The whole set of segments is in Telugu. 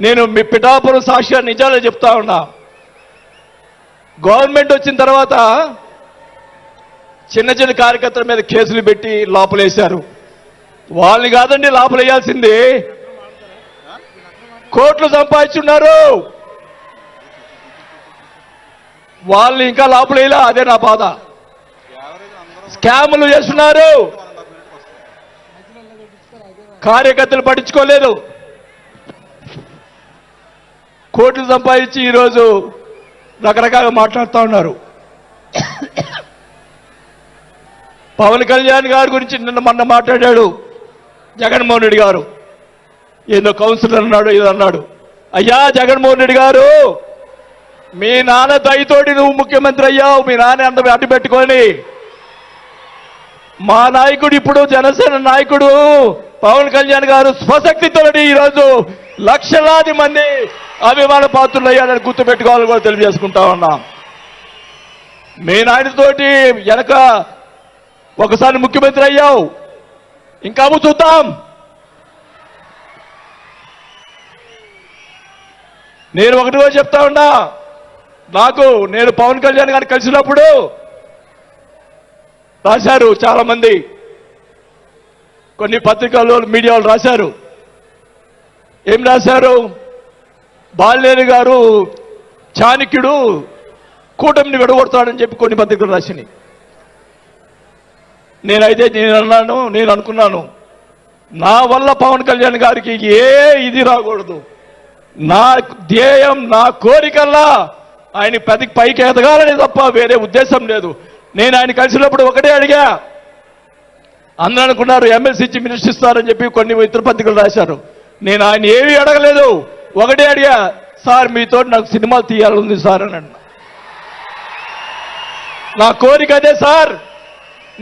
నేను మీ పిఠాపురం సాక్షిగా నిజాలే చెప్తా ఉన్నా. గవర్నమెంట్ వచ్చిన తర్వాత చిన్న చిన్న కార్యకర్తల మీద కేసులు పెట్టి లోపలేశారు. వాళ్ళని కాదండి లోపలేయాల్సింది, కోట్లు సంపాదించున్నారు. వాళ్ళని ఇంకా లోపలేలా, అదే నా బాధ. స్కాములు చేస్తున్నారు, కార్యకర్తలు పట్టించుకోలేదు. కోట్లు సంపాదించి ఈరోజు రకరకాలుగా మాట్లాడుతూ ఉన్నారు. పవన్ కళ్యాణ్ గారి గురించి మొన్న మాట్లాడాడు జగన్మోహన్ రెడ్డి గారు. ఏదో కౌన్సిలర్ అన్నాడు, ఏదో అన్నాడు. అయ్యా జగన్మోహన్ రెడ్డి గారు, మీ నాన్న దయతోటి నువ్వు ముఖ్యమంత్రి అయ్యావు. మీ నాన్న అంత అడ్డు పెట్టుకొని మా నాయకుడు, ఇప్పుడు జనసేన నాయకుడు పవన్ కళ్యాణ్ గారు స్వశక్తితోటి ఈరోజు లక్షలాది మంది అభిమాన పాత్రులు అయ్యారని గుర్తుపెట్టుకోవాలని కూడా తెలియజేసుకుంటా ఉన్నాం. మీ నాయనతోటి వెనక ఒకసారి ముఖ్యమంత్రి అయ్యావు, ఇంకా చూద్దాం. నేను ఒకటి కూడా చెప్తా ఉన్నా, నేను పవన్ కళ్యాణ్ గారిని కలిసినప్పుడు రాశారు చాలా మంది, కొన్ని పత్రికల్లో మీడియా వాళ్ళు రాశారు. ఏం రాశారు? బాలినేని గారు చాణక్యుడు కూటమిని విడగొడతాడని చెప్పి కొన్ని పత్రికలు రాసినాయి. నేను అనుకున్నాను, నా వల్ల పవన్ కళ్యాణ్ గారికి ఏ ఇది రాకూడదు. నా ధ్యేయం, నా కోరికల్లా ఆయన పైకి ఎదగాలని తప్ప వేరే ఉద్దేశం లేదు. నేను ఆయన కలిసినప్పుడు ఒకటే అడిగా. అందరూ అనుకున్నారు ఎమ్మెల్సీ ఇచ్చి మినిస్టర్ ఇస్తారని చెప్పి కొన్ని ఇతర పత్రికలు రాశారు. నేను ఆయన ఏమీ అడగలేదు, ఒకటే అడిగా, సార్ మీతో నాకు సినిమాలు తీయాలని సార్ అని అన్నా. నా కోరిక అదే సార్.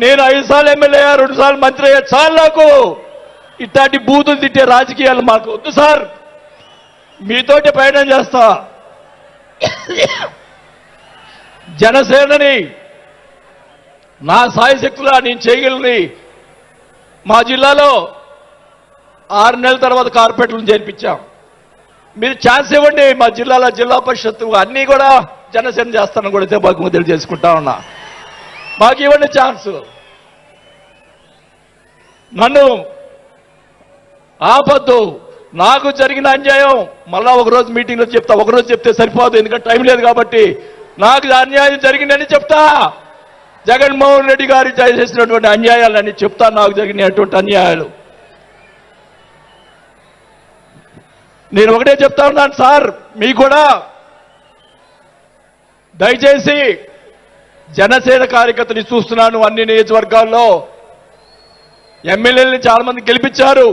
నేను 5 సార్లు ఎమ్మెల్యే అయ్యా, 2 సార్లు మంత్రి అయ్యా, చాలు నాకు. ఇట్లాంటి బూతులు తిట్టే రాజకీయాలు మాకు వద్దు సార్, మీతోటి ప్రయాణం చేస్తా. జనసేనని నా సాయశక్తులా నేను చేయగలని మా జిల్లాలో 6 నెలల తర్వాత కార్పొరేట్లను చేర్పించాం. మీరు ఛాన్స్ ఇవ్వండి, మా జిల్లాలో జిల్లా పరిషత్తు అన్నీ కూడా జనసేన చేస్తానని కూడా బాగా తెలియజేసుకుంటా ఉన్నా. మాకు ఇవ్వండి ఛాన్స్. నన్ను ఆపద్దు. నాకు జరిగిన అన్యాయం మళ్ళా ఒకరోజు మీటింగ్లో చెప్తా. ఒకరోజు చెప్తే సరిపోదు, ఎందుకంటే టైం లేదు కాబట్టి. నాకు అన్యాయం జరిగిందని చెప్తా. జగన్మోహన్ రెడ్డి గారు చేసినటువంటి అన్యాయాలని చెప్తా, నాకు జరిగినటువంటి అన్యాయాలు. నేను ఒకటే చెప్తా ఉన్నాను సార్, మీకు కూడా దయచేసి జనసేన కార్యకర్తని చూస్తున్నాను. అన్ని నియోజకవర్గాల్లో ఎమ్మెల్యేలని చాలా మంది గెలిపించారు,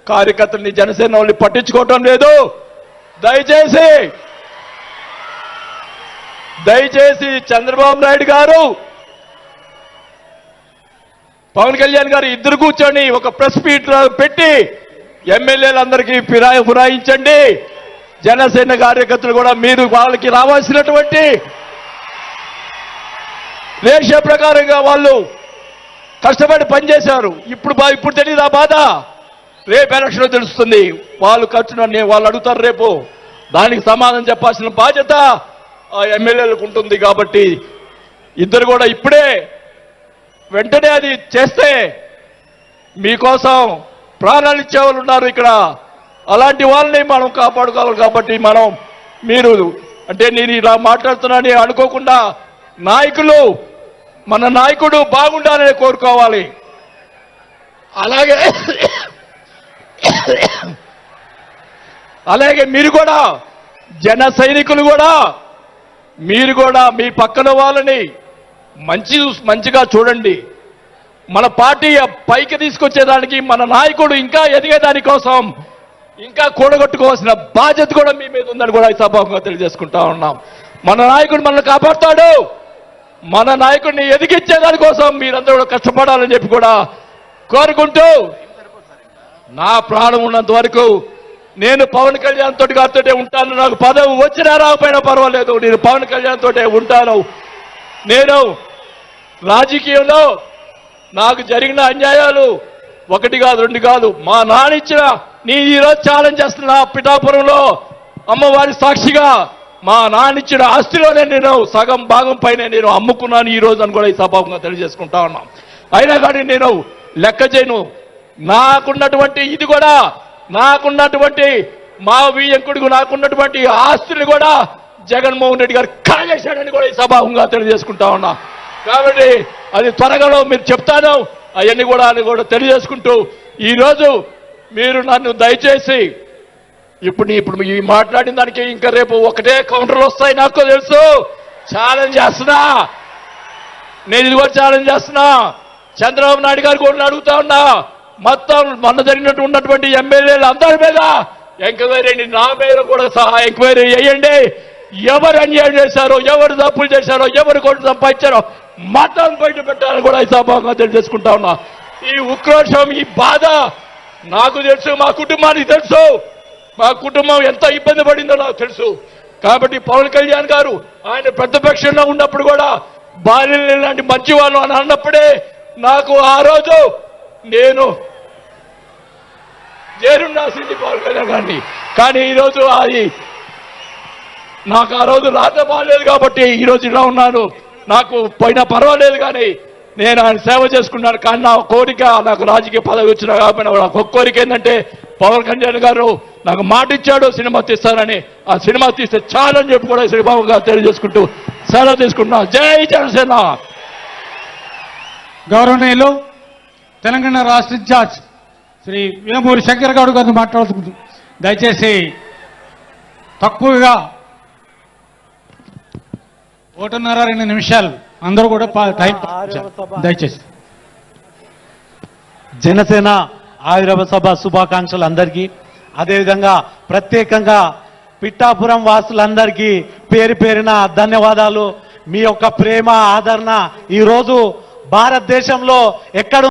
కార్యకర్తల్ని జనసేన వాళ్ళని పట్టించుకోవటం లేదు. దయచేసి చంద్రబాబు నాయుడు గారు, పవన్ కళ్యాణ్ గారు ఇద్దరు కూర్చొని ఒక ప్రెస్ మీట్ పెట్టి ఎమ్మెల్యేలందరికీ ఫిరాయించండి. జనసేన కార్యకర్తలు కూడా మీరు వాళ్ళకి రావాల్సినటువంటి రేషియో ప్రకారంగా వాళ్ళు కష్టపడి పనిచేశారు. ఇప్పుడు తెలియదు ఆ బాధ. రేపు ఎలక్షన్లో తెలుస్తుంది. వాళ్ళు ఖర్చును వాళ్ళు అడుగుతారు రేపు, దానికి సమాధానం చెప్పాల్సిన బాధ్యత ఆ ఎమ్మెల్యేలకు ఉంటుంది. కాబట్టి ఇద్దరు కూడా ఇప్పుడే వెంటనే అది చేస్తే మీకోసం ప్రాణాలు ఇచ్చేవాళ్ళు ఉన్నారు ఇక్కడ. అలాంటి వాళ్ళని మనం కాపాడుకోవాలి. కాబట్టి మీరు అంటే నేను ఇలా మాట్లాడుతున్నానని అనుకోకుండా మన నాయకుడు బాగుండాలని కోరుకోవాలి. అలాగే మీరు కూడా జన సైనికులు కూడా మీరు కూడా మీ పక్కన వాళ్ళని మంచిగా చూడండి. మన పార్టీ పైకి తీసుకొచ్చేదానికి మన నాయకుడు ఇంకా ఎదిగేదాని కోసం ఇంకా కూడగొట్టుకోవాల్సిన బాధ్యత కూడా మీ మీద ఉందని కూడా ఈ సభాముఖంగా తెలియజేసుకుంటా ఉన్నాం. మన నాయకుడు మనల్ని కాపాడుతాడు. మన నాయకుడిని ఎదిగించేదాని కోసం మీరందరూ కూడా కష్టపడాలని చెప్పి కూడా కోరుకుంటూ, నా ప్రాణం ఉన్నంత వరకు నేను పవన్ కళ్యాణ్ తోటి గారితోటే ఉంటాను. నాకు పదవి వచ్చినా రాకపోయినా పర్వాలేదు, నేను పవన్ కళ్యాణ్ తోటే ఉంటాను. నేను రాజకీయంలో నాకు జరిగిన అన్యాయాలు 1 కాదు 2 కాదు, మా నాన్న ఇచ్చిన ఈరోజు ఛాలెంజ్ చేస్తున్నా, పిఠాపురంలో అమ్మవారి సాక్షిగా మా నాన్నిచ్చిన ఆస్తిలోనే నేను సగం భాగం పైన నేను అమ్ముకున్నాను ఈ రోజు అని కూడా ఈ సభాముఖంగా తెలియజేసుకుంటా ఉన్నాం. అయినా కానీ నేను లెక్క చేయను. నాకున్నటువంటి ఇది కూడా, నాకున్నటువంటి మా వియ్యంకుడికి నాకున్నటువంటి ఆస్తులు కూడా జగన్మోహన్ రెడ్డి గారు కాజేశాడని కూడా ఈ సభాముఖంగా తెలియజేసుకుంటా ఉన్నా. కాబట్టి అది త్వరగా మీరు చెప్తాను, అవన్నీ కూడా తెలియజేసుకుంటూ ఈరోజు మీరు నన్ను దయచేసి ఇప్పుడు ఈ మాట్లాడిన దానికి ఇంకా రేపు ఒకటే కౌంటర్లు వస్తాయి నాకు తెలుసు. ఛాలెంజ్ చేస్తున్నా, నేను ఇది కూడా ఛాలెంజ్ చేస్తున్నా. చంద్రబాబు నాయుడు గారు కూడా అడుగుతా ఉన్నా, మొత్తం మొన్న జరిగినట్టు ఉన్నటువంటి ఎమ్మెల్యేలు అందరి మీద ఎంక్వైరీ, నా మీద కూడా సహా ఎంక్వైరీ చేయండి. ఎవరు అన్యాయం చేశారో, ఎవరు తప్పులు చేశారో, ఎవరు కోట్లు సంపాదించారో మొత్తం బయట పెట్టాలని కూడా ఈ సభగా తెలియజేసుకుంటా ఉన్నా. ఈ ఉక్రోషం, ఈ బాధ నాకు తెలుసు, మా కుటుంబానికి తెలుసు. మా కుటుంబం ఎంత ఇబ్బంది పడిందో నాకు తెలుసు. కాబట్టి పవన్ కళ్యాణ్ గారు ఆయన ప్రతిపక్షంలో ఉన్నప్పుడు కూడా బాల్యం లాంటి మంచి వాళ్ళు అని అన్నప్పుడే నాకు ఆ రోజు నేను చేరుండాల్సింది పవన్ కళ్యాణ్ గారిని. కానీ ఈరోజు అది నాకు ఆ రోజు రాత బాగాలేదు కాబట్టి ఈరోజు ఇలా ఉన్నాను. నాకు పోయినా పర్వాలేదు, కానీ నేను ఆయన సేవ చేసుకున్నాను. కానీ నా కోరిక, నాకు రాజకీయ పదవి వచ్చినా కాబట్టి నాకు ఒక కోరిక ఏంటంటే, పవన్ కళ్యాణ్ గారు నాకు మాట ఇచ్చాడు సినిమా తీస్తానని. ఆ సినిమా తీస్తే చాలని చెప్పి కూడా శ్రీబాబు గారు తెలియజేసుకుంటూ సెలవు తీసుకుంటున్నా. జై జనసేన. గౌరవనీయులు తెలంగాణ రాష్ట్ర ఇన్ఛార్జ్ శ్రీ వీరమూరి శంకర్ గౌడ్ గారిని మాట్లాడుతుంది. దయచేసి తక్కువగా 1.5-2 నిమిషాలు అందరూ కూడా టైం దయచేసి. జనసేన ఆవిర్భావ సభ శుభాకాంక్షలు అందరికీ. అదేవిధంగా ప్రత్యేకంగా పిఠాపురం వాసులందరికీ పేరు పేరున ధన్యవాదాలు. మీ యొక్క ప్రేమ, ఆదరణ ఈరోజు భారతదేశంలో ఎక్కడ